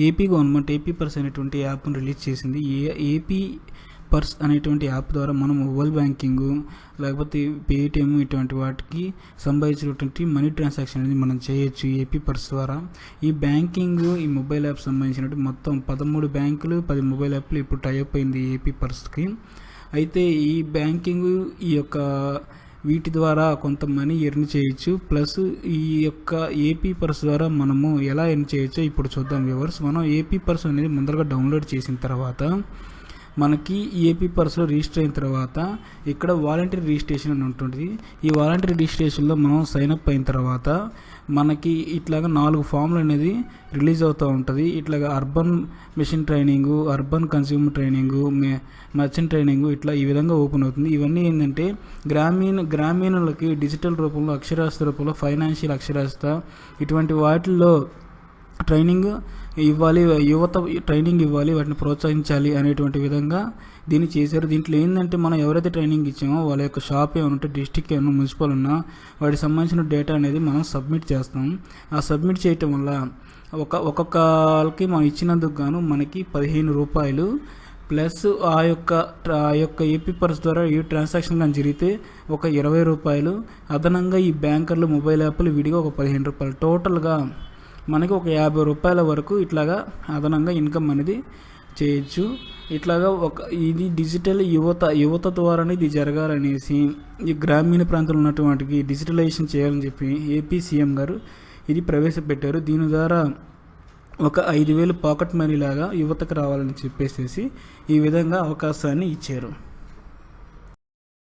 AP government AP purse అనేటువంటి యాప్ను release చేసింది. ఏపీ పర్స్ అనేటువంటి యాప్ ద్వారా మనం మొబైల్ బ్యాంకింగ్ లేకపోతే పేటిఎం ఇటువంటి వాటికి సంబంధించినటువంటి మనీ ట్రాన్సాక్షన్ అనేది మనం చేయొచ్చు ఏపీ పర్స్ ద్వారా. ఈ బ్యాంకింగ్ ఈ మొబైల్ యాప్ సంబంధించినట్టు మొత్తం 13 బ్యాంకులు 10 మొబైల్ యాప్లు ఇప్పుడు టైఅప్ అయింది ఏపీ పర్స్కి. అయితే ఈ బ్యాంకింగ్ ఈ యొక్క వీటి ద్వారా కొంత మనీ ఎర్న్ చేయొచ్చు. ప్లస్ ఈ యొక్క ఏపీ పర్స్ ద్వారా మనము ఎలా ఎర్న్ చేయొచ్చో ఇప్పుడు చూద్దాం వ్యూవర్స్. మనం ఏపీ పర్స్ అనేది ముందరగా డౌన్లోడ్ చేసిన తర్వాత మనకి ఏపీ పర్స్లో రిజిస్టర్ అయిన తర్వాత ఇక్కడ వాలంటరీ రిజిస్ట్రేషన్ అని ఉంటుంది. ఈ వాలంటరీ రిజిస్ట్రేషన్లో మనం సైన్అప్ అయిన తర్వాత మనకి ఇట్లాగా 4 ఫామ్లు అనేది రిలీజ్ అవుతూ ఉంటుంది. ఇట్లాగా urban mission training, urban consumer training, merchant training ఇట్లా ఈ విధంగా ఓపెన్ అవుతుంది. ఇవన్నీ ఏంటంటే గ్రామీణులకి డిజిటల్ రూపంలో, అక్షరాస్యత రూపంలో, ఫైనాన్షియల్ అక్షరాస్యత ఇటువంటి వాటిల్లో ట్రైనింగ్ ఇవ్వాలి, యువత ట్రైనింగ్ ఇవ్వాలి, వాటిని ప్రోత్సహించాలి అనేటువంటి విధంగా దీన్ని చేశారు. దీంట్లో ఏంటంటే మనం ఎవరైతే ట్రైనింగ్ ఇచ్చామో వాళ్ళ యొక్క షాప్ ఏమైనా ఉంటే, డిస్టిక్ ఏమైనా, మున్సిపల్ ఉన్నా వాటికి సంబంధించిన డేటా అనేది మనం సబ్మిట్ చేస్తాం. ఆ సబ్మిట్ చేయటం వల్ల ఒక్కొక్కరికి మనం ఇచ్చినందుకు గాను మనకి 15 రూపాయలు ప్లస్ ఆ యొక్క ఏపీ పర్స్ ద్వారా ఈ ట్రాన్సాక్షన్ కానీ జరిగితే ఒక 20 రూపాయలు అదనంగా ఈ బ్యాంకర్లు మొబైల్ యాప్లు విడిగా ఒక 15 రూపాయలు టోటల్గా మనకి ఒక 50 రూపాయల వరకు ఇట్లాగా అదనంగా ఇన్కమ్ అనేది చేయొచ్చు. ఇట్లాగా ఇది డిజిటల్ యువత ద్వారానే ఇది జరగాలనేసి ఈ గ్రామీణ ప్రాంతంలో ఉన్నటువంటి డిజిటలైజేషన్ చేయాలని చెప్పి ఏపీ సీఎం గారు ఇది ప్రవేశపెట్టారు. దీని ద్వారా ఒక 5,000 పాకెట్ మనీ లాగా యువతకు రావాలని చెప్పేసి ఈ విధంగా అవకాశాన్ని ఇచ్చారు.